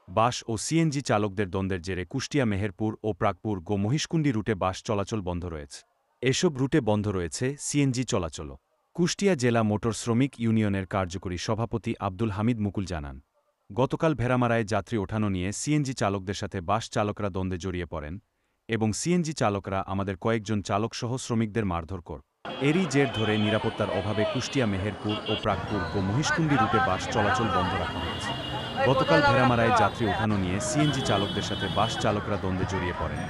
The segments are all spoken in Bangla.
বাস ও সিএনজি চালকদের দ্বন্দ্বের জেরে কুষ্টিয়া মেহেরপুর ও প্রাগপুর গো মহিষকুণ্ডী রুটে বাস চলাচল বন্ধ রয়েছে। এসব রুটে বন্ধ রয়েছে সিএনজি চলাচলও। কুষ্টিয়া জেলা মোটর শ্রমিক ইউনিয়নের কার্যকরী সভাপতি আব্দুল হামিদ মুকুল জানান, গতকাল ভেড়ামারায় যাত্রী ওঠানো নিয়ে সিএনজি চালকদের সাথে বাস চালকরা দ্বন্দ্বে জড়িয়ে পড়েন এবং সিএনজি চালকরা আমাদের কয়েকজন চালকসহ শ্রমিকদের মারধর কর। এরই জের ধরে নিরাপত্তার অভাবে কুষ্টিয়া মেহেরপুর ও প্রাগপুর গো মহিষকুণ্ডী রুটে বাস চলাচল বন্ধ রাখা হয়েছে। গতকাল ভেড়ামারায় যাত্রী ওঠানো নিয়ে সিএনজি চালকদের সাথে বাস চালকরা দ্বন্দ্বে জড়িয়ে পড়েন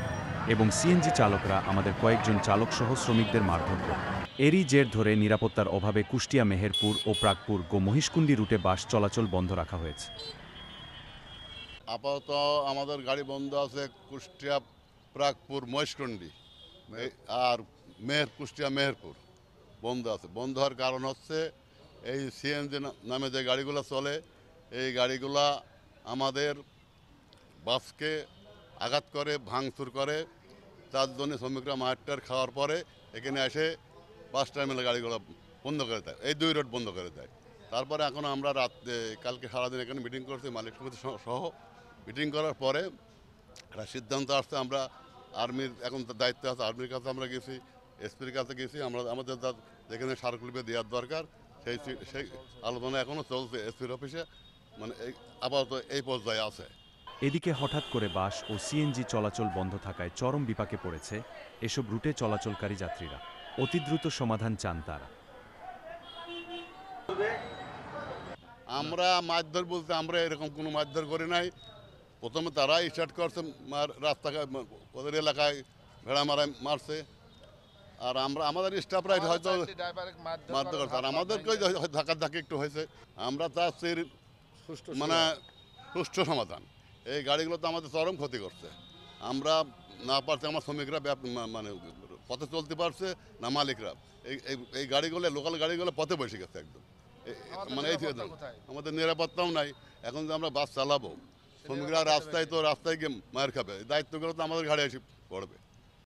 এবং সিএনজি চালকরা আমাদের কয়েকজন চালকসহ শ্রমিকদের মারধর করে। এরই জের ধরে নিরাপত্তার অভাবে কুষ্টিয়া মেহেরপুর ও প্রাগপুর গো মহিষকুণ্ডী রুটে বাস চলাচল বন্ধ রাখা হয়েছে। আপাতত আমাদের গাড়ি বন্ধ আছে কুষ্টিয়া প্রাগপুর মহেশকুণ্ডী আর কুষ্টিয়া মেহেরপুর বন্ধ আছে। বন্ধ হওয়ার কারণ হচ্ছে এই সিএনজি নামে যে গাড়িগুলো চলে, এই গাড়িগুলা আমাদের বাসকে আঘাত করে, ভাঙচুর করে। তার জন্য শ্রমিকরা মারটার খাওয়ার পরে এখানে এসে বাস টার্মিনাল গাড়িগুলো বন্ধ করে দেয়, এই দুই রোড বন্ধ করে দেয়। তারপরে এখন আমরা কালকে সারাদিন এখানে মিটিং করছি মালিক সমিতি সহ। মিটিং করার পরে একটা সিদ্ধান্ত আসছে, আমরা আর্মির এখন দায়িত্ব আছে, আর্মির কাছে আমরা গেছি, এসপির কাছে গেছি। আমরা আমাদের যেখানে স্মারকলিপি দেওয়ার দরকার সেই আলোচনা এখনও চলছে এসপির অফিসে, মানে আপাতত এই পর্যায়ে আছে। এদিকে হঠাৎ করে বাস ও সিএনজি চলাচল বন্ধ থাকায় চরম বিপাকে পড়েছে এসব রুটে চলাচলকারী যাত্রীরা। অতি দ্রুত সমাধান চান তারা। আমরা মারধর বলতে আমরা এরকম কোনো মারধর করি নাই। প্রথমে তারা স্টার্ট করছে, রাস্তাঘাট ওদের এলাকায় ভেড়া মারায় মারছে। আর আমরা আমাদের স্টাফরা হয়তো মারধর করছে, আর আমাদেরকে ধাক্কাধাক্কি একটু হয়েছে। আমরা চাচ্ছি মানে সুষ্ঠু সমাধান। এই গাড়িগুলো তো আমাদের চরম ক্ষতি করছে। আমরা না পারছি, আমার শ্রমিকরা মানে পথে চলতে পারছে না, মালিকরা এই গাড়িগুলো লোকাল গাড়িগুলো পথে বসে গেছে একদম। মানে এই আমাদের নিরাপত্তাও নাই। এখন যে আমরা বাস চালাবো, শ্রমিকরা রাস্তায় গিয়ে মার খাবে, দায়িত্বগুলো তো আমাদের ঘাড়ে এসে পড়বে।